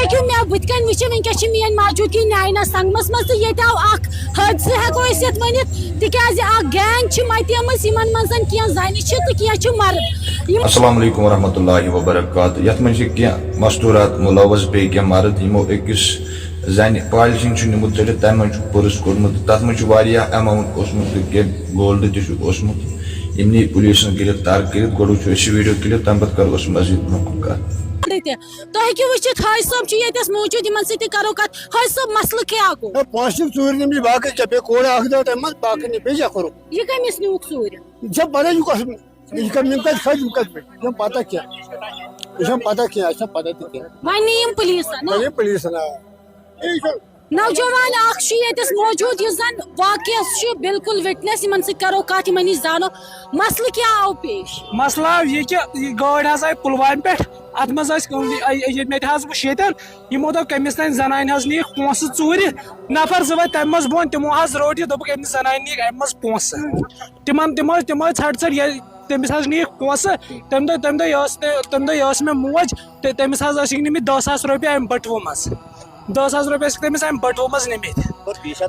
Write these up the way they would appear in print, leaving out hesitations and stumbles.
ہیٚکِو مےٚ بٕتھِ کَنۍ وٕچھِتھ وٕنکیٚس چھِ میٲنۍ موجوٗدگی نیاینہ سنگمس منٛز تہٕ ییٚتہِ آو اکھ حٲدثہٕ ہٮ۪کو أسۍ یتھ ؤنِتھ تِکیازِ اکھ گینگ چھِ متیمٕژ یِمن منٛز کینٛہہ زنہِ چھِ تہٕ کینٛہہ چھِ مرد. السلام علیکم ورحمۃ اللہ وبرکاتہ. یتھ منٛز چھِ کینٛہہ مستوٗرات مُلوث بیٚیہِ کینٛہہ مرد یِمو أکِس زنہِ پالِتھیٖن چھُ نِمُت ژٔٹِتھ تَمہِ منٛز چھُ پٔرٕس کوٚڑمُت تہٕ تتھ منٛز چھُ واریاہ ایماوُنٹ اوسمُت تہٕ کینٛہہ گولڈ تہِ چھُ اوسمُت. یِم نی پُلیٖسن گِرفتار کٔرِتھ. گۄڈٕ وٕچھو أسۍ یہِ ویٖڈیو کِلِپ تَمہِ پتہٕ کرو أسۍ مزیٖد برونٛہہ کُن کتھ. تُہۍ ہیٚکِو وٕچھِتھ حٲج صٲب چھُ ییٚتٮ۪س موٗجوٗد یِمن سۭتۍ تہِ کرو کتھ. حٲج صٲب مسلہٕ کیٛاہ گوٚو؟ پانٛژھ تِم ژوٗرِ نِم یہِ باقٕے کیٛاہ بیٚیہِ کوڑ اکھ دۄہ تَمہِ منٛز باقٕے نہٕ بیٚیہِ کیٛاہ کوٚرُکھ. یہِ کٔمِس نیوٗکھ ژوٗرِ؟ یہِ چھا پتہ یہِ کۄس یہِ کَتہِ کھٔتۍ یِم کَتہِ پٮ۪ٹھ یہِ چھَنہٕ پتہ کیٚنٛہہ یہِ چھَنہٕ پتہ کیٚنٛہہ اَسہِ چھَنہٕ پتہ تہِ کیٚنٛہہ. وۄنۍ نی یِم پُلیٖسن. وۄنۍ پُلیٖسن نوجوان اکھ چھُ ییٚتٮ۪س موٗجوٗد یُس زن واقعس چھُ بالکل وِٹنس یِمن سۭتۍ کرو کتھ یِمن نِش زانو مسلہٕ کیٛاہ آو پیش؟ مسلہٕ آو یہِ کہِ یہِ گٲڑۍ حظ آیہِ پُلوامہِ پٮ۪ٹھ. اتھ منٛز ٲسۍ مےٚ تہِ حظ وٕچھ ییٚتٮ۪ن یِمو دوٚپ کٔمِس تانۍ زنانہِ حظ نِیِکھ پونٛسہٕ ژوٗرِ. نفر زٕ وٲتۍ تمہِ منٛز بۄن تِمو حظ روٚٹ یہِ دوٚپُکھ أمِس زنانہِ نِیِکھ امہِ منٛز پونٛسہٕ. تِم ٲسۍ ژھٹھ تٔمِس حظ نِیِکھ پونٛسہٕ. تمہِ دۄہ یہِ ٲس مےٚ موج تہٕ تٔمِس حظ ٲسِکھ نِمٕتۍ 10,000 رۄپیہِ امہِ بٔٹوٕ منٛز. 10,000 رۄپیہِ ٲسِکھ تٔمِس امہِ بٔٹوٕ منٛز نِمٕتۍ.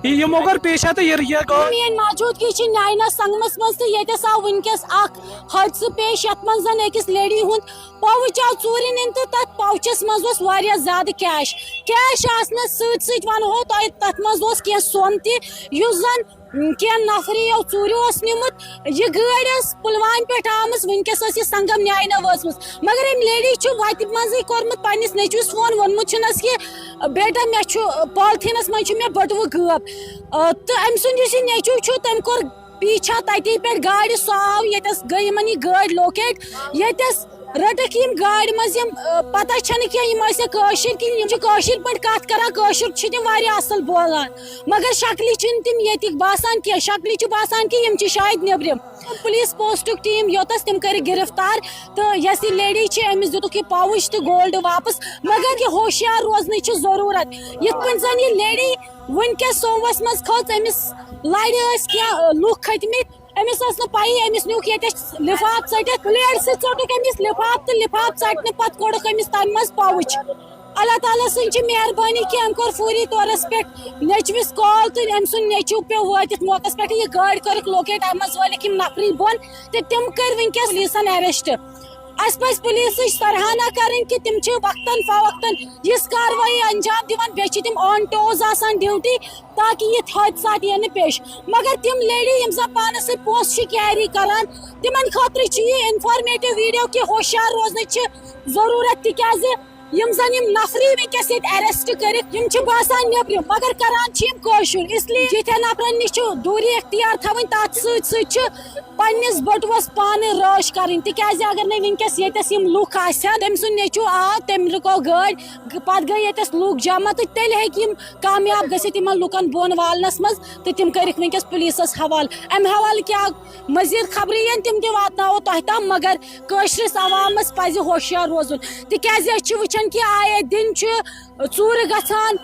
یِمو کوٚر پیشا تہٕ یہِ گوٚو. میٲنۍ موجوٗدگی چھِ نیاینہ سنگمس منٛز تہٕ ییٚتٮ۪س آو وٕنکیٚس اکھ حٲدثہٕ پیش یتھ منٛز زن أکِس لیڈی ہُنٛد پاوُچ آو ژوٗرِ نِنہٕ تہٕ تتھ پاوچس منٛز اوس واریاہ زیادٕ کیش. کیش آسنس سۭتۍ سۭتۍ ونہو تۄہہِ تتھ منٛز اوس کینٛہہ سۄن تہِ یُس زن کینٛہہ نفریو ژوٗرِ اوس نِمُت. یہِ گٲڑۍ ٲس پُلوامہِ پٮ۪ٹھ آمٕژ وٕنکیٚس ٲس یہِ سنگم نیاینہ وٲژمٕژ مگر أمۍ لیڈی چھُ وتہِ منٛزٕے کوٚرمُت پننِس نیٚچوِس فون ووٚنمُت چھُنس کہِ بیٹا مےٚ چھُ پالتھیٖنس منٛز چھُ مےٚ بٔٹوٕ غٲب. تہٕ أمۍ سُنٛد یُس یہِ نیٚچوٗ چھُ تٔمۍ کوٚر پیٖچھا تتی پٮ۪ٹھ گاڑِ سُہ آو ییٚتٮ۪س گٔے یِمن یہِ گٲڑۍ لوکیٹ. ییٚتٮ۪س رٔٹٕکھ یِم گاڑِ منٛز یِم پتہ چھنہٕ کینٛہہ یِم ٲسیا کٲشِر کِنہٕ یِم چھِ کٲشِر پٲٹھۍ کتھ کران. کٲشُر چھِ تِم واریاہ اصل بولان مگر شکلہِ چھِنہٕ تِم ییٚتِکۍ باسان کینٛہہ. شکلہِ چھُ باسان کہِ یِم چھِ شاید نیبرِم. پُلیٖس پوسٹُک ٹیٖم یوٚتس تِم کٔرِکھ گرفتار تہٕ یۄس یہِ لیڈی چھِ أمِس دِتُکھ یہِ پاوُچ تہٕ گولڈ واپس. مگر یہِ ہوشیار روزنٕچ چھِ ضروٗرت. یِتھ پٲٹھۍ زن یہِ لیڈی وٕنکیٚس سوموس منٛز کھٔژ أمِس لرِ ٲسۍ کینٛہہ لُکھ کھٔتمٕتۍ. أمِس ٲس نہٕ پَیی أمِس نیوٗکھ ییٚتٮ۪س لِفاف ژٔٹِتھ. پلیٹ سۭتۍ ژوٚٹُکھ أمِس لِفاف تہٕ لِفاف ژٹنہٕ پتہٕ کوٚڑُکھ أمِس تَمہِ منٛز پاوُچ. اللہ تعالیٰ سٕنٛز چھِ مہربٲنی کہِ أمۍ کوٚر فوری طورس پٮ۪ٹھ نیٚچوِس کال تہٕ أمۍ سُنٛد نیٚچوٗ پیوٚو وٲتِتھ موقعس پٮ۪ٹھ. یہِ گٲڑۍ کٔرٕکھ لوکیٹ اَمہِ منٛز وٲلِکھ یِم نفری بۄن تہٕ تِم کٔرۍ وٕنکیٚس پُلیٖسن ایریسٹ. اَسہِ پَزِ پُلیٖسٕچ سرحانہ کَرٕنۍ کہِ تِم چھِ وقتاً فوقتاً یِژھ کاروٲیی انجام دِوان. بیٚیہِ چھِ تِم آن ٹوز آسان ڈیوٹی تاکہِ یِتھۍ حٲدثات یِن نہٕ پیش. مگر تِم لیڈی یِم زن پانس سۭتۍ پونٛسہٕ چھِ کیری کران تِمن خٲطرٕ چھُ یہِ انفارمیٹِو ویٖڈیو کہِ ہوشیار روزنٕچ چھِ ضروٗرت تِکیازِ یِم زن یِم نفری وٕنکیٚس ییٚتہِ ایریسٹ کٔرِکھ یِم چھِ باسان نیبرِم مگر کران چھِ یِم کٲشُر. اسلیے یِتھٮ۪ن نفرن نِش چھُ دوٗری اختیار تھاوٕنۍ. تتھ سۭتۍ سۭتۍ چھِ پننِس بٔٹوَس پانہٕ رٲچھ کرٕنۍ تِکیازِ اگر نہٕ وٕنکیٚس ییٚتٮ۪س یِم لُکھ آسن تٔمۍ سُنٛد نیٚچوٗ آو تٔمۍ رُکو گٲڑۍ پتہٕ گٔے ییٚتٮ۪س لُکھ جمع تہٕ تیٚلہِ ہیٚکہِ یِم کامیاب گٔژھِتھ یِمن لُکن بۄن والنس منٛز تہٕ تِم کٔرِکھ وٕنکیٚس پُلیٖسس حوالہٕ. امہِ حوالہٕ کیٛاہ مزیٖد خبرٕ یِن تِم تہِ واتناوو تۄہہِ تام مگر کٲشرِس عوامس پزِ ہوشیار روزُن تِکیازِ أسۍ چھِ وٕچھان کہِ آیے دِن چھُ ژوٗرٕ گژھان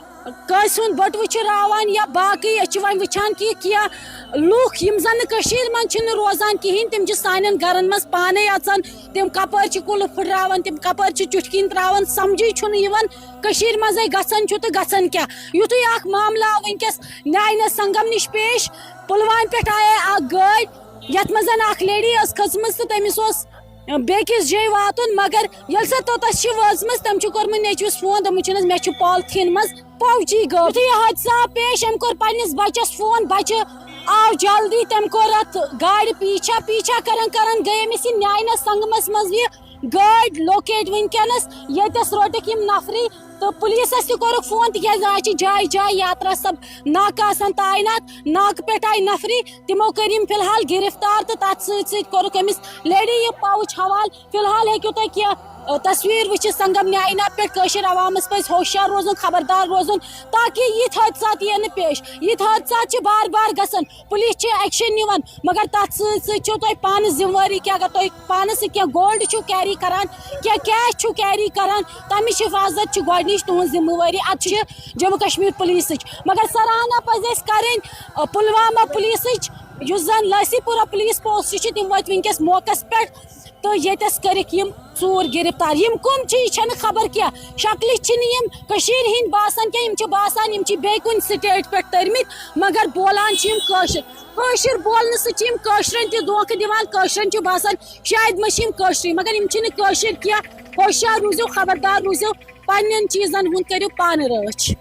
کٲنٛسہِ ہُنٛد بٔٹوٕ چھُ راوان یا باقٕے. أسۍ چھِ وۄنۍ وٕچھان کہِ کینٛہہ لُکھ یِم زن نہٕ کٔشیٖرِ منٛز چھِنہٕ روزان کِہینۍ تِم چھِ سانٮ۪ن گرن منٛز پانے اژان. تِم کپٲرۍ چھِ کُلہٕ پھٕٹراوان تِم کپٲرۍ چھِ چُٹھۍ تراوان سمجھٕے چھُنہٕ یِوان کٔشیٖرِ منٛزے گژھان چھُ تہٕ گژھان کیٛاہ. یُتھُے اکھ معاملہٕ آو وٕنکیٚس نیاینہ سنگم نِش پیش. پُلوامہِ پٮ۪ٹھ آیے اکھ گٲڑۍ یتھ منٛز اکھ لیڈی ٲس کھٔژمٕژ تہٕ تٔمِس اوس بیٚکِس جایہِ واتُن مگر ییٚلہِ سۄ توٚتس چھِ وٲژمٕژ تٔمۍ چھُ کوٚرمُت نیٚچوِس فون دوٚپمُت چھُنس مےٚ چھُ پالتھیٖن منٛز پاوچی غٲب. یُتھُے یہِ حٲدثہٕ آو پیش أمۍ کوٚر پننِس بچس فون. بچہِ آو جلدی تٔمۍ کوٚر اتھ گاڑِ پیٖچھا کران گٔے أمِس یہِ نیاینہ سنگمس منٛز یہِ گٲڑۍ لوکیٹ وٕنکیٚنس ییٚتٮ۪س رٔٹٕکھ یِم نفری تہٕ پُلیٖسس تہِ کوٚرُکھ فون تِکیازِ آز چھِ جایہِ جایہِ یاترا سب ناکہٕ آسان تعینات. ناکہٕ پٮ۪ٹھ آیہِ نفری تِمو کٔرۍ یِم فی الحال گرفتار تہٕ تتھ سۭتۍ سۭتۍ کوٚرُکھ أمِس لیڈی یہِ پاوُچ حوالہٕ. فی الحال ہیٚکِو تُہۍ کینٛہہ تصویٖر وٕچھِتھ سنگم نیاینہ پٮ۪ٹھ. کٲشِر عوامس پزِ ہوشیار روزُن خبردار روزُن تاکہِ یِتھۍ حٲدثات یِن نہٕ پیش. یِتھۍ حٲدثات چھِ بار بار گژھان. پُلیٖس چھِ ایکشن نِوان مگر تتھ سۭتۍ سۭتۍ چھو تۄہہِ پانہٕ ذمہٕ وٲری کہِ اگر تُہۍ پانس سۭتۍ کینٛہہ گولڈ چھُو کیری کران کینٛہہ کیش چھُو کیری کران تمِچ حفاظت چھِ گۄڈنِچ تُہنٛز ذمہٕ وٲری. اتھ چھِ جموں کشمیٖر پُلیٖسٕچ مگر سرحانہ پزِ اَسہِ کرٕنۍ پُلوامہ پُلیٖسٕچ یُس زن لسی پورہ پُلیٖس پوسٹ چھِ تِم وٲتۍ وٕنکیٚس موقعس پٮ۪ٹھ تہٕ ییٚتٮ۪س کٔرِکھ یِم ژور گرفتار یم کم چھ یہ چھنہ خبر کیا شکل چھن یم کشیر ہند باسان کیا یم چھ باسان یم چھ بے کن سٹیٹ پہ ترمت مگر بولان چھ یم کاشر بولنے سچ یم کاشرن تہ دھوکہ دیوان کاشرن چھ باسان شاید مش یم کاشر مگر یم چھن کاشر کیا ہوشیار روزو خبردار روزو پنن چیزن ہند کرو پان رچ